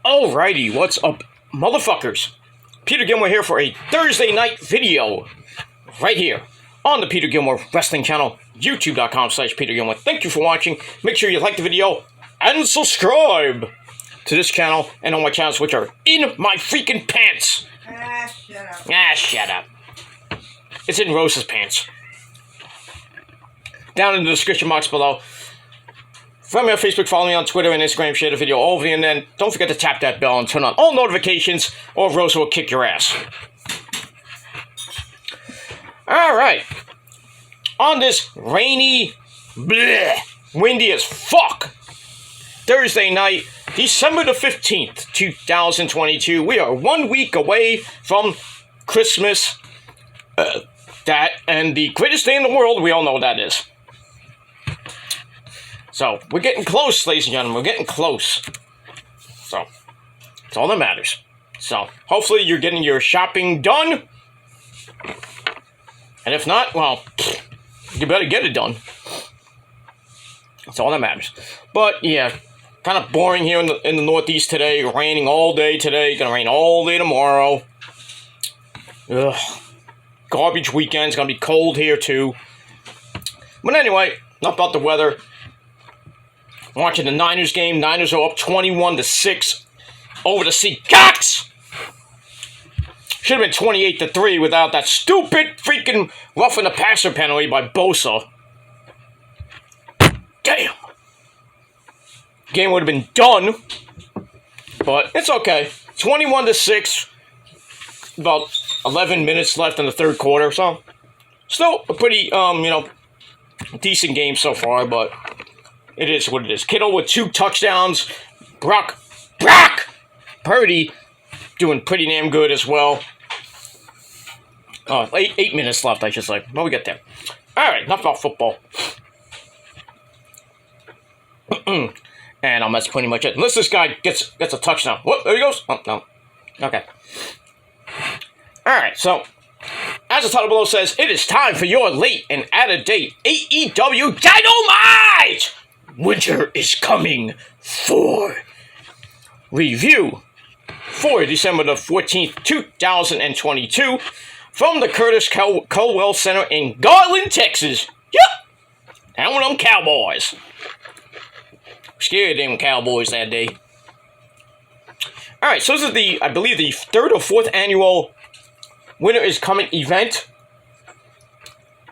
Alrighty, what's up, motherfuckers? Peter Gilmore here for a Thursday night video, right here, on the Peter Gilmore Wrestling Channel, youtube.com/Peter Gilmore. Thank you for watching. Make sure you like the video, and subscribe to this channel, and all my channels, which are in my freaking pants. Shut up. It's in Rose's pants. Down in the description box below. Find me on Facebook, follow me on Twitter and Instagram, share the video all over the internet. Don't forget to tap that bell and turn on all notifications, or Rose will kick your ass. Alright. On this rainy, windy as fuck Thursday night, December the 15th, 2022. We are 1 week away from Christmas. That and the greatest day in the world, we all know what that is. So, we're getting close, ladies and gentlemen. We're getting close. So, it's all that matters. So, hopefully you're getting your shopping done. And if not, well, you better get it done. That's all that matters. But, yeah, kind of boring here in the Northeast today. Raining all day today. Gonna rain all day tomorrow. Ugh. Garbage weekend's gonna be cold here, too. But anyway, not about the weather. Watching the Niners game. Niners are up 21-6 over the Seahawks. Should have been 28-3 without that stupid freaking roughing the passer penalty by Bosa. Damn. Game would have been done, but it's okay. 21-6. About 11 minutes left in the third quarter, so still a pretty decent game so far, but it is what it is. Kittle with 2 touchdowns. Brock Purdy doing pretty damn good as well. Oh, 8 minutes left, I should say. Well, we get there. All right, enough about football. And that's pretty much it. Unless this guy gets a touchdown. What? There he goes. Oh, no. Okay. All right, so as the title below says, it is time for your late and out-of-date AEW Dynamite! Winter is coming for review for December the 14th, 2022 from the Curtis Culwell Center in Garland, Texas. Yep! And one of them Cowboys. Scared them Cowboys that day. Alright, so this is I believe the 3rd or 4th annual Winter is Coming event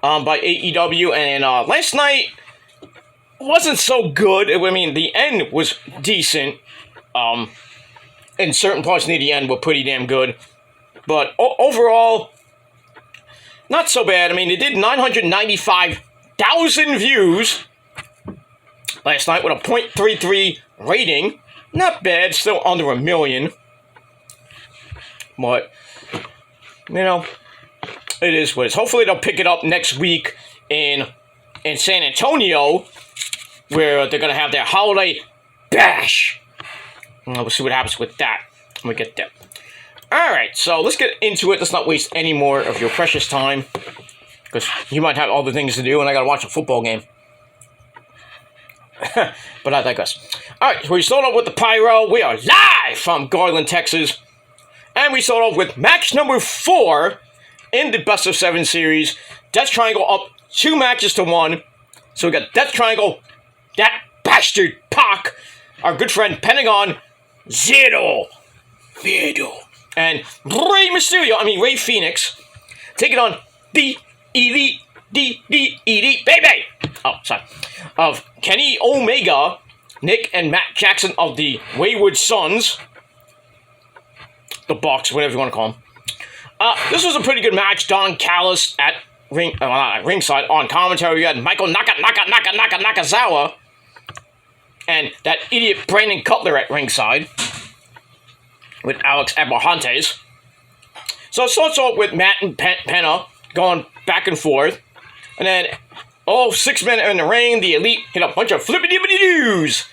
by AEW, and last night wasn't so good. I mean, the end was decent. And certain parts near the end were pretty damn good. But overall, not so bad. I mean, they did 995,000 views last night with a .33 rating. Not bad, still under 1 million. But, it is what it is. Hopefully they'll pick it up next week in San Antonio, where they're going to have their holiday bash. We'll see what happens with that when we get there. Alright, so let's get into it. Let's not waste any more of your precious time, because you might have other things to do, and I got to watch a football game. But I digress. Alright, so we start off with the Pyro. We are live from Garland, Texas. And we start off with match number 4 in the Best of 7 series. Death Triangle up 2 matches to 1. So we got Death Triangle, that bastard Pac, our good friend Pentagon Zero, and Rey Fenix, taking on the Elite, baby! Oh, sorry. Of Kenny Omega, Nick and Matt Jackson of the Wayward Sons. The Bucks, whatever you want to call them. This was a pretty good match. Don Callis at ringside on commentary. We had Michael Nakazawa and that idiot Brandon Cutler at ringside with Alex Abrahantes. So it starts off with Matt and Penna going back and forth. And then, 6 men in the ring. The Elite hit a bunch of flippity-dippity-doos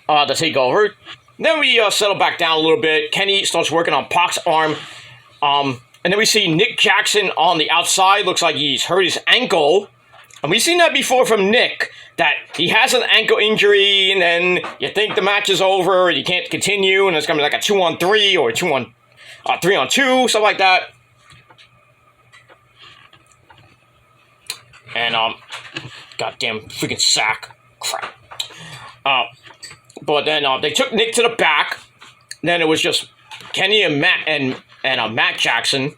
to take over. Then we settle back down a little bit. Kenny starts working on Pac's arm. And then we see Nick Jackson on the outside. Looks like he's hurt his ankle. And we've seen that before from Nick, that he has an ankle injury, and then you think the match is over, and you can't continue, and it's going to be like a 2-on-3 or a 3-on-2, something like that. And, goddamn freaking sack. Crap. But then they took Nick to the back. Then it was just Kenny and Matt and Matt Jackson.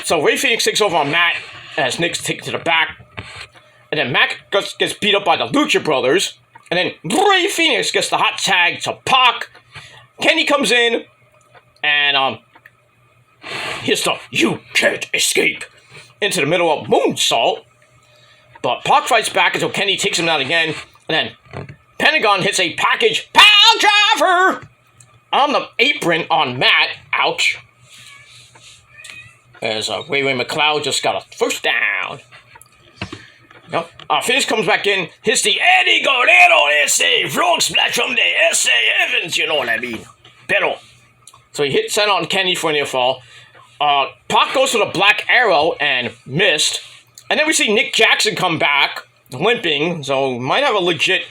So Rey Fenix takes over on Matt as Nick's taken to the back. And then Matt gets beat up by the Lucha Brothers. And then Rey Fenix gets the hot tag to Pac. Kenny comes in and hits the "You Can't Escape" into the middle of moonsault. But Pac fights back until Kenny takes him down again. And then Pentagon hits a package pile driver on the apron on Matt. Ouch. As Ray McLeod just got a first down. Yep. Finish comes back in, hits the Eddie Guerrero S.A. frog splash from the S.A. Evans, you know what I mean. Pero. So he hit sent on Kenny for a near fall. Pac goes for the Black Arrow and missed. And then we see Nick Jackson come back, limping, so might have a legit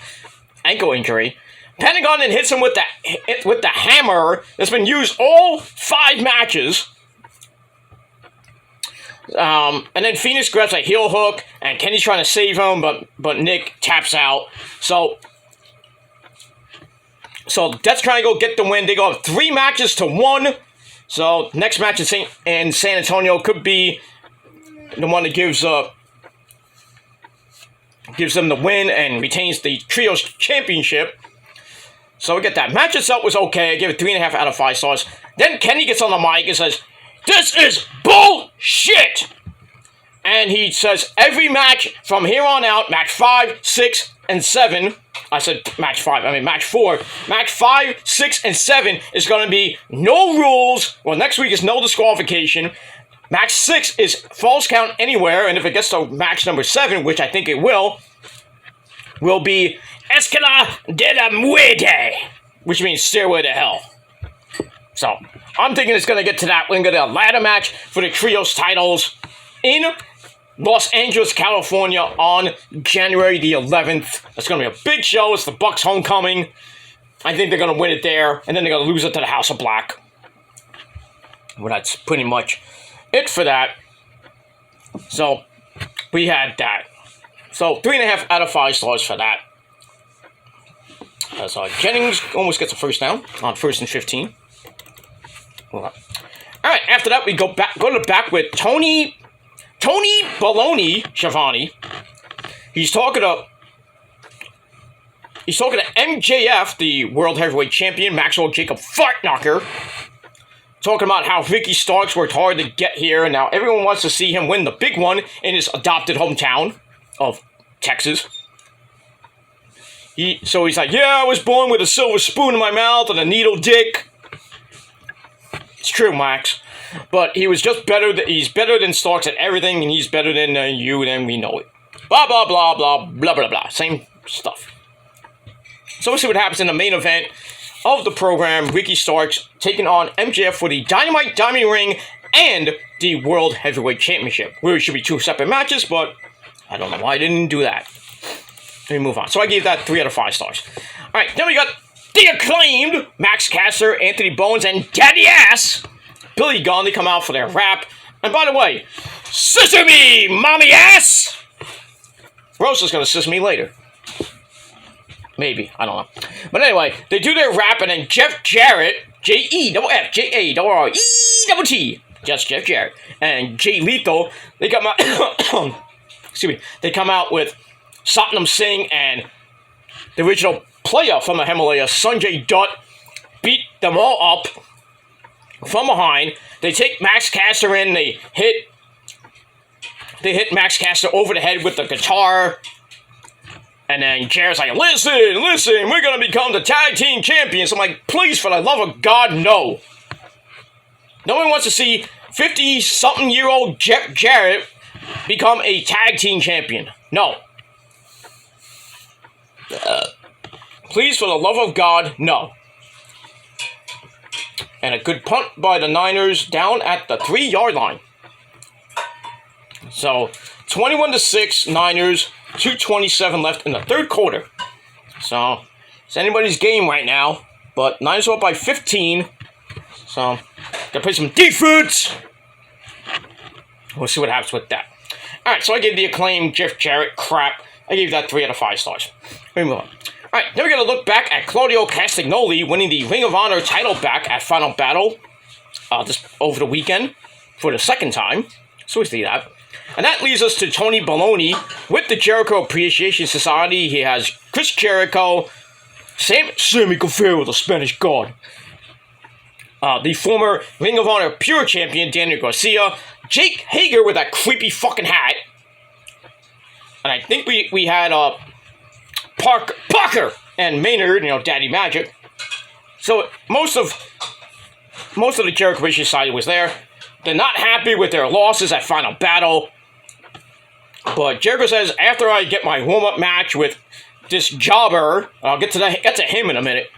ankle injury. Pentagon then hits him with the hammer that's been used all 5 matches. And then Phoenix grabs a heel hook, and Kenny's trying to save him, but Nick taps out. So Death Triangle get the win. They go up 3 matches to 1. So next match in San Antonio could be the one that gives them the win and retains the Trios Championship. So we get that. Match itself was okay. I give it 3.5 out of 5 stars. Then Kenny gets on the mic and says, "This is bullshit!" And he says every match from here on out, match 5, 6, and 7. I said match 5. I mean match 4. Match 5, 6, and 7 is going to be no rules. Well, next week is no disqualification. Match 6 is false count anywhere, and if it gets to match number 7, which I think it will be Escala de la Muerte, which means Stairway to Hell. So, I'm thinking it's going to get to that. We're going to get a ladder match for the Trios titles in Los Angeles, California on January the 11th. It's going to be a big show. It's the Bucks homecoming. I think they're going to win it there, and then they're going to lose it to the House of Black. Well, that's pretty much it for that. So, we had that. So, 3.5 out of 5 stars for that. As Jennings almost gets a first down on 1st and 15. Alright, after that we go to the back with Tony Baloney Schiavone. He's talking to MJF, the World Heavyweight Champion, Maxwell Jacob Fartknocker. Talking about how Ricky Starks worked hard to get here, and now everyone wants to see him win the big one in his adopted hometown of Texas. So he's like, "Yeah, I was born with a silver spoon in my mouth and a needle dick." It's true, Max. But he was just better. He's better than Starks at everything, and he's better than you, and we know it. Blah, blah, blah, blah, blah, blah, blah. Same stuff. So we'll see what happens in the main event of the program. Ricky Starks taking on MJF for the Dynamite Diamond Ring and the World Heavyweight Championship. Really should be 2 separate matches, but I don't know why I didn't do that. Let me move on. So I gave that 3 out of 5 stars. Alright, then we got the acclaimed Max Caster, Anthony Bowens, and Daddy Ass Billy Gunn. They come out for their rap. And by the way, sister me, mommy ass! Rosa's gonna sister me later. Maybe, I don't know. But anyway, they do their rap, and then Jeff Jarrett, J-E-F-F-J-A-R-R-E-T-T, just Jeff Jarrett, and Jay Lethal, they come out, excuse me, they come out with Satnam Singh and the original player from the Himalaya, Sanjay Dutt, beat them all up from behind. They take Max Caster in, they hit Max Caster over the head with the guitar. And then Jarrett's like, listen, we're going to become the tag team champions. I'm like, please, for the love of God, no. No one wants to see 50-something-year-old Jeff Jarrett become a tag team champion. No. Please, for the love of God, no. And a good punt by the Niners down at the 3-yard line. So 21-6 Niners, 2:27 left in the third quarter. So it's anybody's game right now, but Niners are up by 15. So gotta play some defense. We'll see what happens with that. All right, so I gave the acclaimed Jeff Jarrett crap. I gave that 3 out of 5 stars. Let me move on. All right, then we're going to look back at Claudio Castagnoli winning the Ring of Honor title back at Final Battle this over the weekend for the second time. So we see that. And that leads us to Tony Baloney with the Jericho Appreciation Society. He has Chris Jericho, Sammy Guevara, the Spanish God, the former Ring of Honor Pure Champion Daniel Garcia, Jake Hager with that creepy fucking hat, and I think we had Parker and Maynard, Daddy Magic. So most of the Jericho Appreciation Society was there. They're not happy with their losses at Final Battle, but Jericho says after I get my warm-up match with this jobber, I'll get to him in a minute.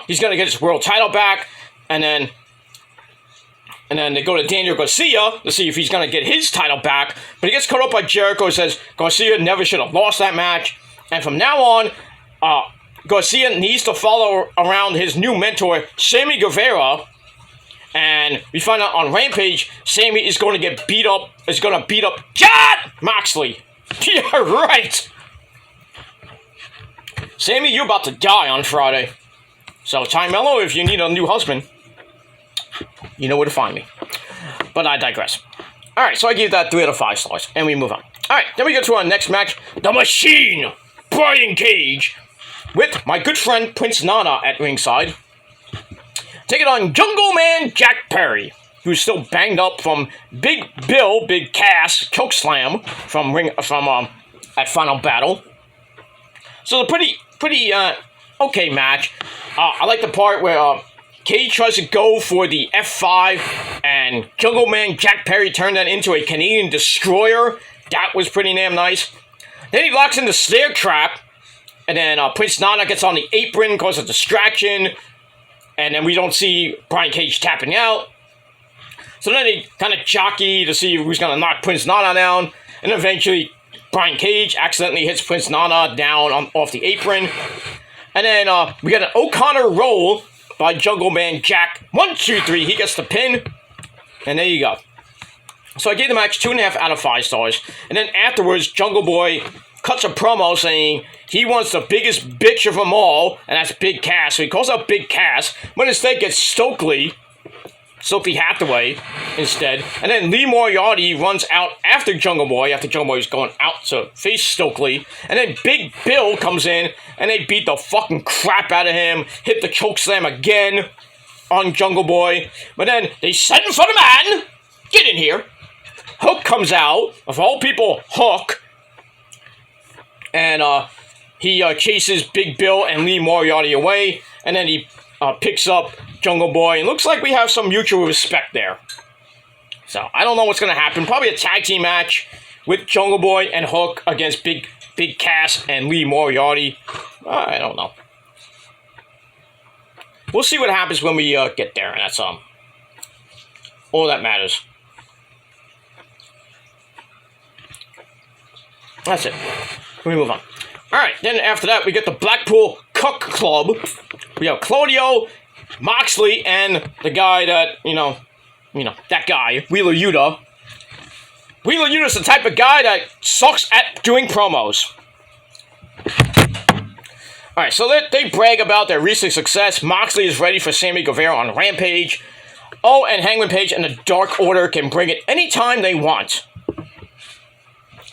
He's gonna get his world title back, and then they go to Daniel Garcia to see if he's gonna get his title back. But he gets caught up by Jericho. Says Garcia never should have lost that match, and from now on, Garcia needs to follow around his new mentor, Sammy Guevara. And we find out on Rampage, Sammy is going to get beat up. Is going to beat up Jon Moxley. Yeah, right. Sammy, you're about to die on Friday. So, Ty Mello, if you need a new husband, you know where to find me. But I digress. Alright, so I give that 3 out of 5 stars. And we move on. Alright, then we go to our next match. The Machine, Brian Cage, with my good friend Prince Nana at ringside. Take it on Jungle Man Jack Perry, who's still banged up from Big Cass chokeslam at Final Battle. So the pretty okay match. I like the part where Cage tries to go for the F5, and Jungle Man Jack Perry turned that into a Canadian Destroyer. That was pretty damn nice. Then he locks in the snare trap, and then Prince Nana gets on the apron, causes a distraction. And then we don't see Brian Cage tapping out. So then they kind of jockey to see who's going to knock Prince Nana down. And eventually, Brian Cage accidentally hits Prince Nana down off the apron. And then we got an O'Connor roll by Jungle Man Jack. 1, 2, 3. He gets the pin. And there you go. So I gave the match 2.5 out of 5 stars. And then afterwards, Jungle Boy cuts a promo saying he wants the biggest bitch of them all, and that's Big Cass. So he calls out Big Cass, but instead gets Stokely Hathaway instead. And then Lee Moriarty runs out after Jungle Boy is going out to face Stokely. And then Big Bill comes in, and they beat the fucking crap out of him, hit the chokeslam again on Jungle Boy. But then they send him for the man. Get in here. Hook comes out, of all people, Hook. And he chases Big Bill and Lee Moriarty away. And then he picks up Jungle Boy. And looks like we have some mutual respect there. So, I don't know what's going to happen. Probably a tag team match with Jungle Boy and Hook against Big Cass and Lee Moriarty. I don't know. We'll see what happens when we get there. And that's all that matters. That's it. Let me move on. Alright, then after that, we get the Blackpool Cuck Club. We have Claudio, Moxley, and the guy that, that guy, Wheeler Yuta. Wheeler Yuta's the type of guy that sucks at doing promos. Alright, so they brag about their recent success. Moxley is ready for Sammy Guevara on Rampage. Oh, and Hangman Page and the Dark Order can bring it anytime they want.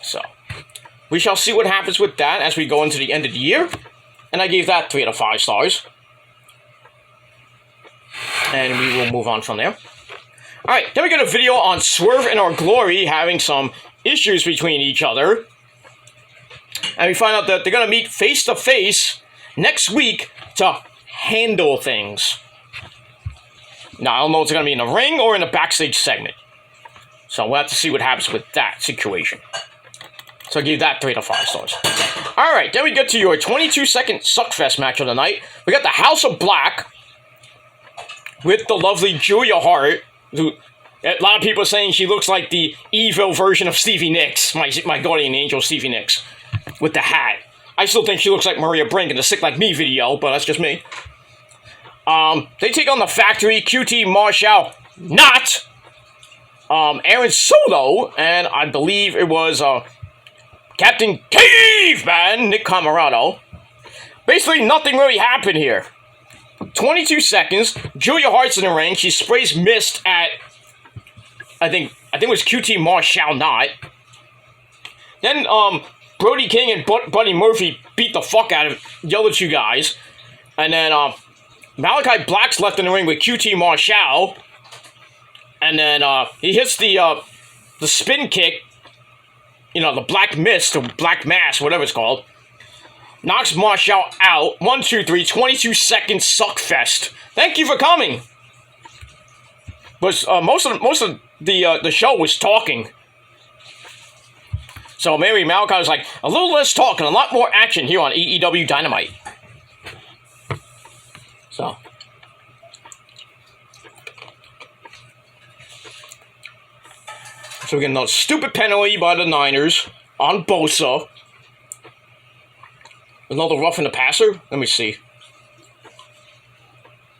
So, we shall see what happens with that as we go into the end of the year. And I gave that 3 out of 5 stars. And we will move on from there. Alright, then we get a video on Swerve and Our Glory having some issues between each other. And we find out that they're going to meet face to face next week to handle things. Now, I don't know if it's going to be in the ring or in the backstage segment. So we'll have to see what happens with that situation. So I give that 3 out of 5 stars. Alright, then we get to your 22-second Suckfest match of the night. We got the House of Black with the lovely Julia Hart, who A lot of people are saying she looks like the evil version of Stevie Nicks, my guardian angel Stevie Nicks, with the hat. I still think she looks like Maria Brink in the Sick Like Me video, but that's just me. They take on the Factory, QT Marshall, not Aaron Soto, and I believe it was Captain Caveman, Nick Camarado. Basically, nothing really happened here. 22 seconds, Julia Hart's in the ring. She sprays mist at, I think it was QT Marshall not. Then, Brody King and Buddy Murphy beat the fuck out of the other two guys. And then, Malachi Black's left in the ring with QT Marshall. And then, he hits the spin kick. You know, the black mist, or black mass, whatever it's called. Knocks Marshall out. 1, 2, 3, 22 second suckfest. Thank you for coming. Was most of the show was talking. So maybe Malachi was like, a little less talk and a lot more action here on AEW Dynamite. So we get another stupid penalty by the Niners on Bosa. Another roughing the passer? Let me see.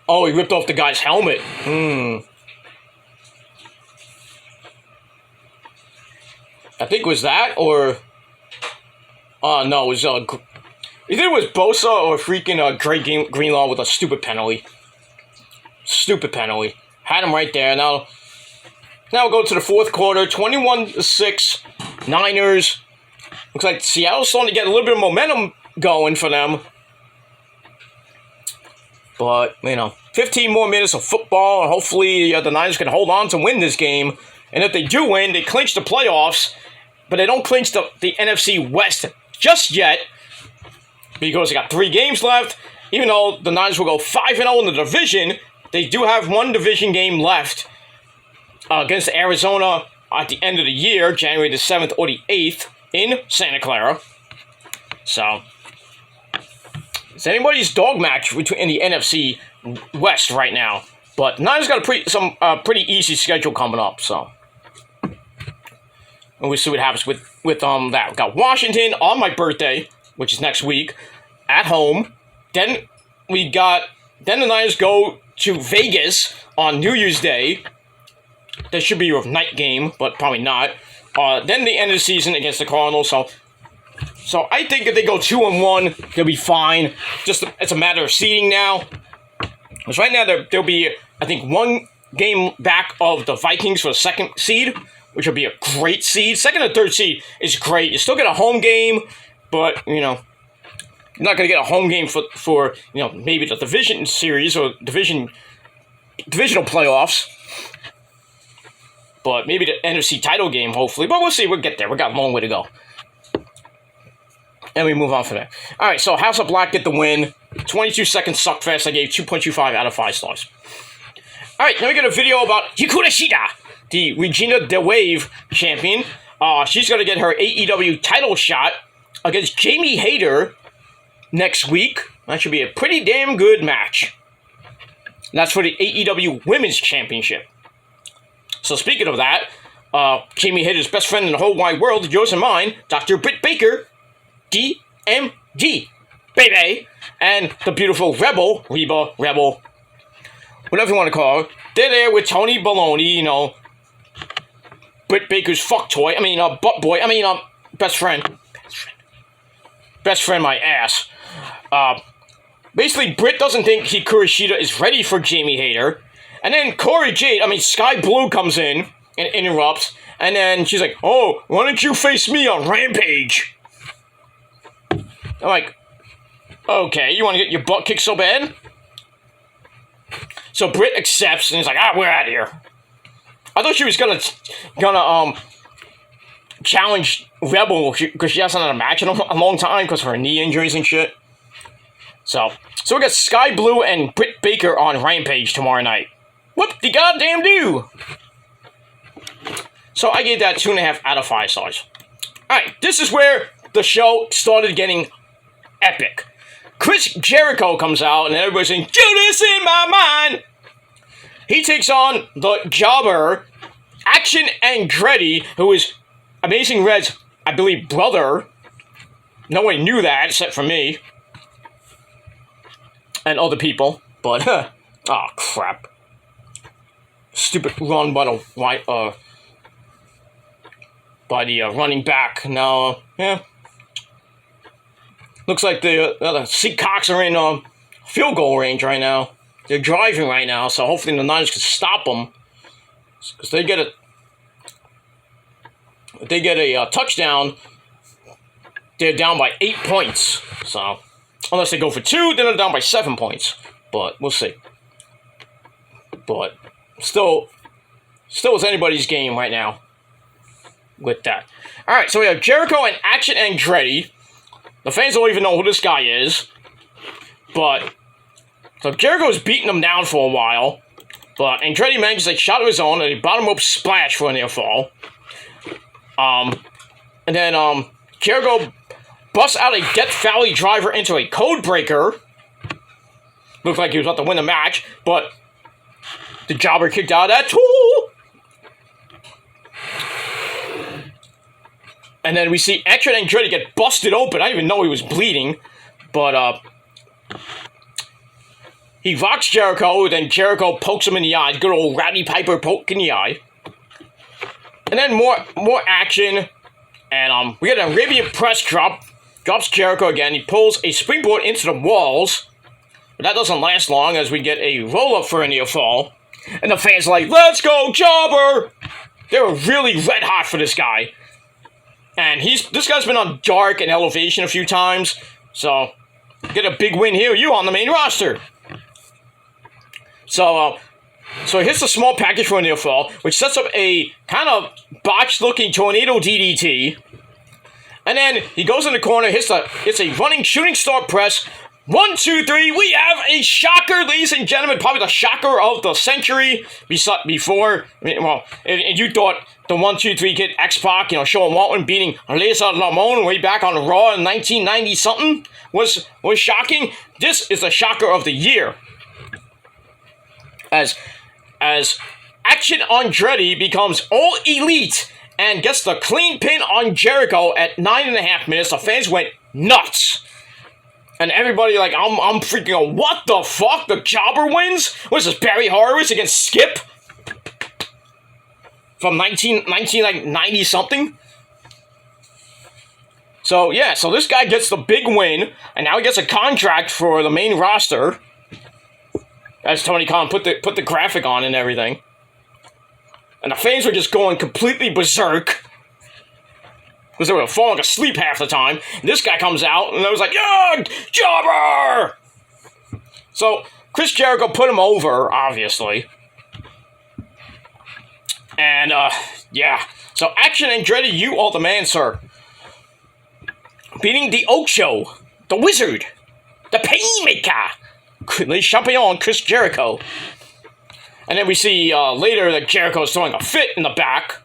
Oh, he ripped off the guy's helmet. I think it was that, or... no, it was... either it was Bosa or freaking Greg Greenlaw with a stupid penalty. Stupid penalty. Had him right there. Now we'll go to the fourth quarter. 21-6. Niners. Looks like Seattle's starting to get a little bit of momentum going for them. But, 15 more minutes of football, and hopefully the Niners can hold on to win this game. And if they do win, they clinch the playoffs, but they don't clinch the NFC West just yet, because they got 3 games left. Even though the Niners will go 5-0 in the division, they do have one division game left against Arizona at the end of the year, January the 7th or the 8th, in Santa Clara. So, it's anybody's dog match in the NFC West right now. But the Niners got a pretty easy schedule coming up, so. And we'll see what happens with that. We got Washington on my birthday, which is next week, at home. Then the Niners go to Vegas on New Year's Day. That should be a night game, but probably not. Then the end of the season against the Cardinals, so I think if they go 2-1, they'll be fine. Just it's a matter of seeding now. Because right now there'll be, I think, 1 game back of the Vikings for the 2nd seed, which would be a great seed. 2nd and 3rd seed is great. You still get a home game, but you're not going to get a home game for maybe the division series or divisional playoffs. But maybe the NFC title game, hopefully. But we'll see. We'll get there. We got a long way to go. And we move on from there. All right, so House of Black get the win. 22 second suckfest. I gave 2.25 out of 5 stars. All right, now we got a video about Hikaru Shida, the Regina De Wave champion. She's going to get her AEW title shot against Jamie Hayter next week. That should be a pretty damn good match. And that's for the AEW Women's Championship. So speaking of that, Jamie Hayter's best friend in the whole wide world, yours and mine, Dr. Britt Baker, DMD, baby, and the beautiful Reba Rebel, whatever you want to call her. They're there with Tony Baloney, Britt Baker's fuck toy, butt boy, best friend. Best friend, my ass. Basically, Britt doesn't think Hikaru Shida is ready for Jamie Hayter. And then Corey Jade, Sky Blue comes in and interrupts. And then she's like, oh, why don't you face me on Rampage? I'm like, okay, you want to get your butt kicked so bad? So Britt accepts and he's like, we're out of here. I thought she was gonna challenge Rebel because she hasn't had a match in a long time because of her knee injuries and shit. So we got Sky Blue and Britt Baker on Rampage tomorrow night. Whoop-de-goddamn do! So I gave that 2.5 out of 5 stars. Alright, this is where the show started getting epic. Chris Jericho comes out and everybody's saying, Judas in my mind! He takes on the Jobber Action Andretti, who is Amazing Red's, I believe, brother. Nobody knew that except for me. And other people. But, oh, crap. Stupid run by the running back. Now, yeah. Looks like the Seacocks are in field goal range right now. They're driving right now, so hopefully the Niners can stop them. Because they get a touchdown, they're down by 8 points. So, unless they go for 2, then they're down by 7 points. But we'll see. But still it's anybody's game right now with that. All right, so we have Jericho and Action Andretti. The fans don't even know who this guy is. But so Jericho's beating him down for a while. But Andretti manages a shot of his own and a bottom rope splash for a near fall. And then Jericho busts out a Death Valley driver into a code breaker. Looked like he was about to win the match, but the jobber kicked out of that too. And then we see Action Andretti get busted open. I didn't even know he was bleeding. But he rocks Jericho, then Jericho pokes him in the eye. Good old Roddy Piper poke in the eye. And then more action. And we get an Arabian press drop. Drops Jericho again. He pulls a springboard into the walls. But that doesn't last long as we get a roll-up for a near fall. And the fans are like, let's go, Jobber! They were really red hot for this guy. And this guy's been on Dark and Elevation a few times. So, get a big win here. You on the main roster. So he hits a small package for a near fall, which sets up a kind of botched-looking tornado DDT. And then he goes in the corner, hits a running shooting star press. 1, 2, 3. We have a shocker, ladies and gentlemen. Probably the shocker of the century. Before, and you thought the 1, 2, 3 kid X-Pac, Sean Waltman beating Razor Ramon way back on Raw in 1990 something was shocking. This is the shocker of the year. As Action Andretti becomes all elite and gets the clean pin on Jericho at 9.5 minutes. The fans went nuts. And everybody I'm freaking out. What the fuck? The Jobber wins? What is this, Barry Horowitz against Skip? From 1990 something? So, yeah, so this guy gets the big win, and now he gets a contract for the main roster. As Tony Khan put the graphic on and everything. And the fans were just going completely berserk. Because they were falling asleep half the time. And this guy comes out and I was like, yeah, Jobber! So, Chris Jericho put him over, obviously. And, yeah. So, Action Andretti, you are the man, sir. Beating the Ocho, the Wizard, the Painmaker, Le Champion, Chris Jericho. And then we see later that Jericho is throwing a fit in the back.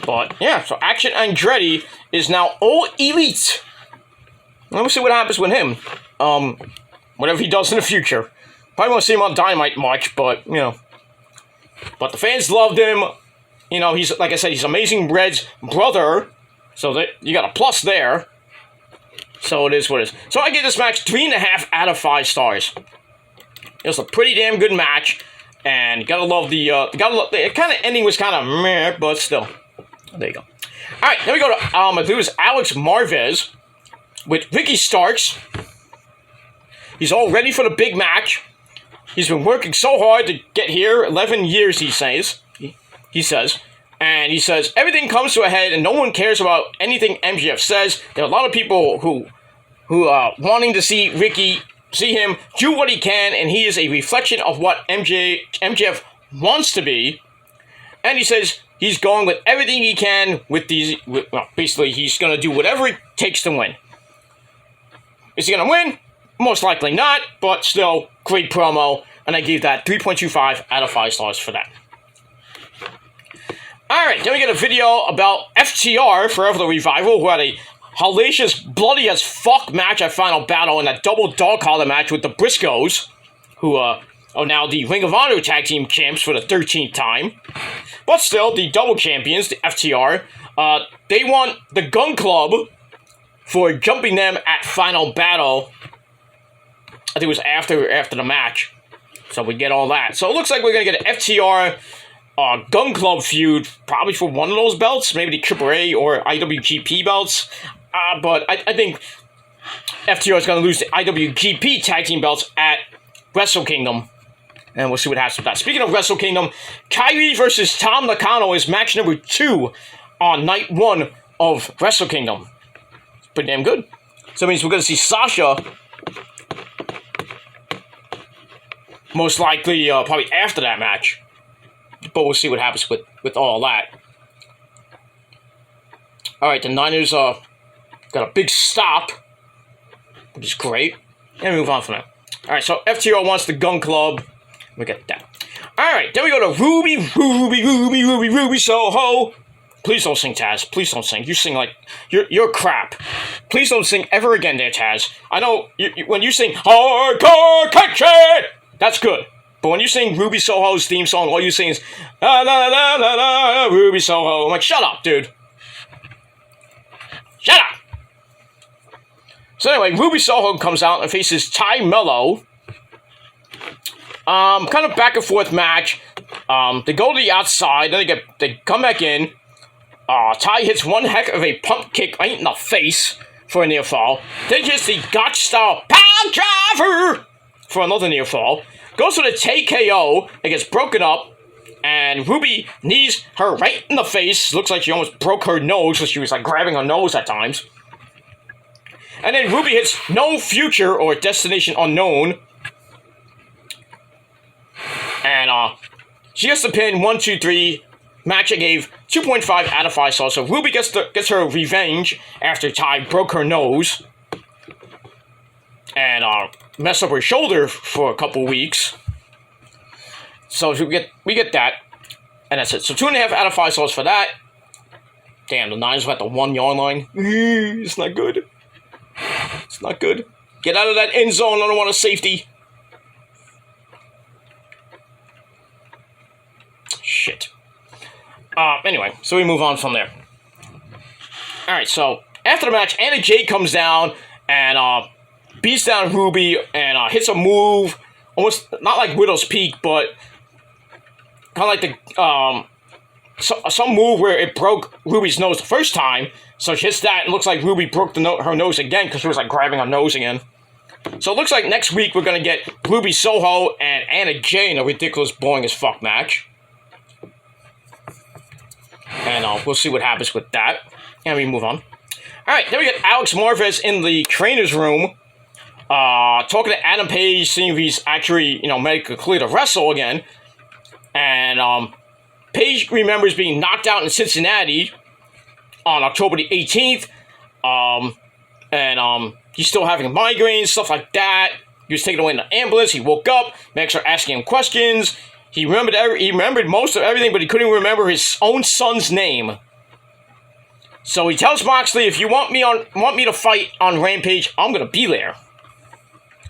But, yeah, so Action Andretti is now all elite. Let me see what happens with him. Whatever he does in the future. Probably won't see him on Dynamite much, but, But the fans loved him. He's, like I said, he's Amazing Red's brother. So that you got a plus there. So it is what it is. So I give this match 3.5 out of 5 stars. It was a pretty damn good match. And gotta love the kind of ending was kind of meh, but still. There you go. Alright, then we go to it was Alex Marvez with Ricky Starks. He's all ready for the big match. He's been working so hard to get here, 11 years, he says. He says. And he says, everything comes to a head and no one cares about anything MJF says. There are a lot of people who are wanting to see him do what he can, and he is a reflection of what MJF wants to be. And he says he's going with everything he can basically he's going to do whatever it takes to win. Is he going to win? Most likely not, but still, great promo. And I gave that 3.25 out of 5 stars for that. Alright, then we get a video about FTR, Forever the Revival, who had a hellacious, bloody as fuck match at Final Battle in a double dog collar match with the Briscoes, who are now the Ring of Honor Tag Team Champs for the 13th time. But still, the double champions, the FTR, they want the Gun Club for jumping them at Final Battle. I think it was after the match. So we get all that. So it looks like we're going to get an FTR Gun Club feud, probably for one of those belts, maybe the AAA or IWGP belts. But I think FTR is going to lose the IWGP Tag Team belts at Wrestle Kingdom. And we'll see what happens with that. Speaking of Wrestle Kingdom, Kyrie versus Tam Nakano is match number 2 on night 1 of Wrestle Kingdom. It's pretty damn good. So that means we're going to see Sasha, most likely probably after that match. But we'll see what happens with all that. Alright, the Niners got a big stop, which is great. And we move on from that. Alright, so FTR wants the Gun Club. We get that. Alright, then we go to Ruby Soho. Please don't sing, Taz. Please don't sing. You sing like... You're crap. Please don't sing ever again there, Taz. I know when you sing Hardcore Country, that's good. But when you sing Ruby Soho's theme song, all you sing is la la la la la Ruby Soho. I'm like, shut up, dude. Shut up. So anyway, Ruby Soho comes out and faces Ty Mello. Kind of back and forth match. They go to the outside, then they come back in. Ty hits one heck of a pump kick right in the face for a near fall. Then hits the Gotch style pound driver for another near fall. Goes for the TKO. It gets broken up. And Ruby knees her right in the face. Looks like she almost broke her nose because she was like grabbing her nose at times. And then Ruby hits No Future or Destination Unknown. And she gets the pin 1, 2, 3. Match I gave 2.5 out of 5 stars. So Ruby gets her revenge after Ty broke her nose and messed up her shoulder for a couple weeks. So we get that, and that's it. So 2.5 out of 5 stars for that. Damn, the Niners were at the 1 yard line. It's not good. It's not good. Get out of that end zone. I don't want a safety. Shit. Anyway, so we move on from there. Alright, so after the match, Anna Jay comes down and beats down Ruby and hits a move, almost not like Widow's Peak, but kind of like the some move where it broke Ruby's nose the first time. So she hits that and it looks like Ruby broke her nose again because she was like grabbing her nose again. So it looks like next week we're gonna get Ruby Soho and Anna Jay in a ridiculous, boring as fuck match. And we'll see what happens with that. And we move on. Alright, then we get Alex Marvez in the trainer's room. Talking to Adam Page, seeing if he's actually, medically clear to wrestle again. And Page remembers being knocked out in Cincinnati on October the 18th. And he's still having migraines, stuff like that. He was taken away in the ambulance. He woke up. Max are asking him questions. He remembered most of everything, but he couldn't remember his own son's name. So he tells Moxley, if you want me to fight on Rampage, I'm gonna be there.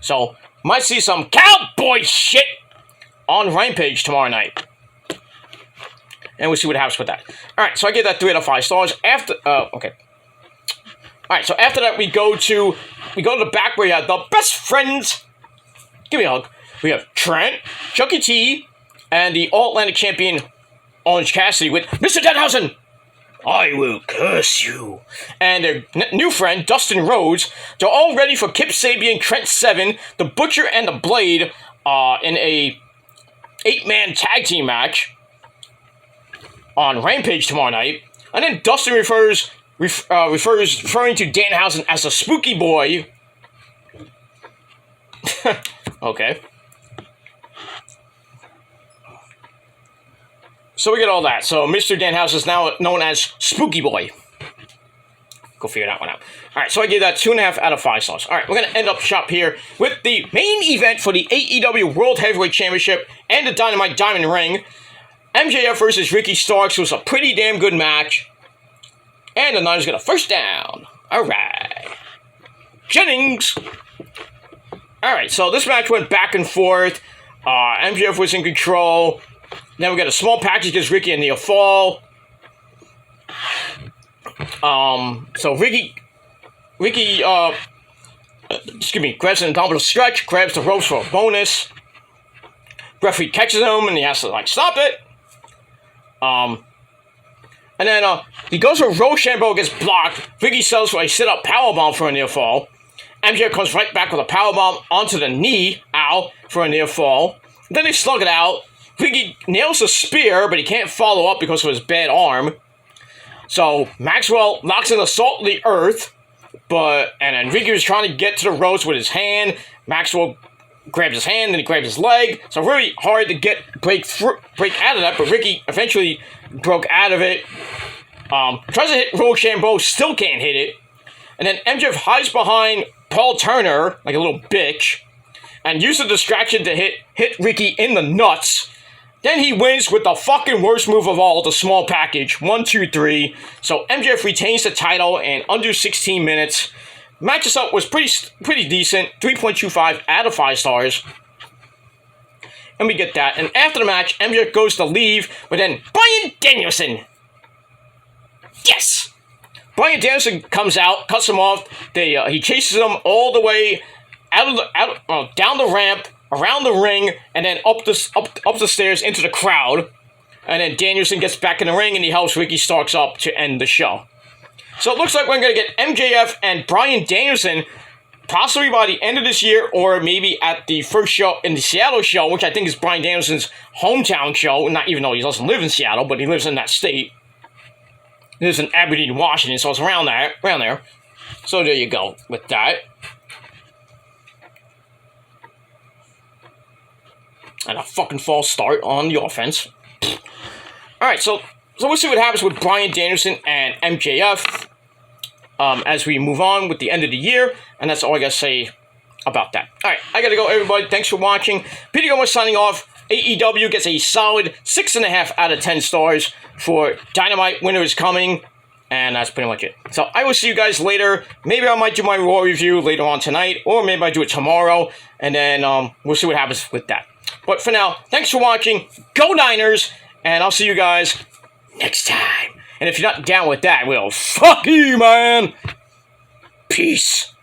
So might see some cowboy shit on Rampage tomorrow night. And we'll see what happens with that. Alright, so I give that 3 out of 5 stars. Okay. Alright, so after that we go to the back where you have the best friends. Give me a hug. We have Trent, Chucky T, and the All-Atlantic champion, Orange Cassidy, with Mr. Denhausen. I will curse you. And their new friend, Dustin Rhodes. They're all ready for Kip Sabian, Trent Seven, The Butcher, and The Blade in a 8-man tag team match on Rampage tomorrow night. And then Dustin referring to Danhausen as a spooky boy. Okay. So we get all that. So Mr. Danhausen is now known as Spooky Boy. Go figure that one out. Alright, so I gave that 2.5 out of 5 stars. Alright, we're going to end up shop here with the main event for the AEW World Heavyweight Championship and the Dynamite Diamond Ring. MJF versus Ricky Starks was a pretty damn good match. And the Niners got a first down. Alright. Jennings. Alright, so this match went back and forth. MJF was in control. Then we got a small package against Ricky and near fall. So Ricky, grabs an abdominal stretch, grabs the ropes for a bonus. Referee catches him and he has to stop it. And then he goes for Rochambeau, gets blocked. Ricky sells for a sit-up powerbomb for a near fall. MJF comes right back with a powerbomb onto the knee, for a near fall. Then they slug it out. Ricky nails a spear, but he can't follow up because of his bad arm. So Maxwell knocks in the salt of the earth, and then Ricky was trying to get to the ropes with his hand. Maxwell grabs his hand, then he grabs his leg. So really hard to break out of that, but Ricky eventually broke out of it. Tries to hit Rochambeau, still can't hit it. And then MJF hides behind Paul Turner like a little bitch and uses the distraction to hit Ricky in the nuts. Then he wins with the fucking worst move of all, the small package. 1, 2, 3. So MJF retains the title in under 16 minutes. Match itself was pretty decent. 3.25 out of 5 stars. And we get that. And after the match, MJF goes to leave, but then Bryan Danielson. Yes! Bryan Danielson comes out, cuts him off. He chases him all the way down the ramp, around the ring, and then up the stairs into the crowd. And then Danielson gets back in the ring and he helps Ricky Starks up to end the show. So it looks like we're going to get MJF and Bryan Danielson possibly by the end of this year, or maybe at the first show in the Seattle show, which I think is Bryan Danielson's hometown show. Not even though he doesn't live in Seattle, but he lives in that state. He lives in Aberdeen, Washington, so it's around there. So there you go with that. And a fucking false start on the offense. Alright, so we'll see what happens with Bryan Danielson and MJF as we move on with the end of the year. And that's all I gotta say about that. Alright, I gotta go, everybody. Thanks for watching. Peter Gomez signing off. AEW gets a solid 6.5 out of 10 stars for Dynamite. Winter is coming. And that's pretty much it. So I will see you guys later. Maybe I might do my Raw review later on tonight. Or maybe I do it tomorrow. And then we'll see what happens with that. But for now, thanks for watching. Go Niners. And I'll see you guys next time. And if you're not down with that, well, fuck you, man. Peace.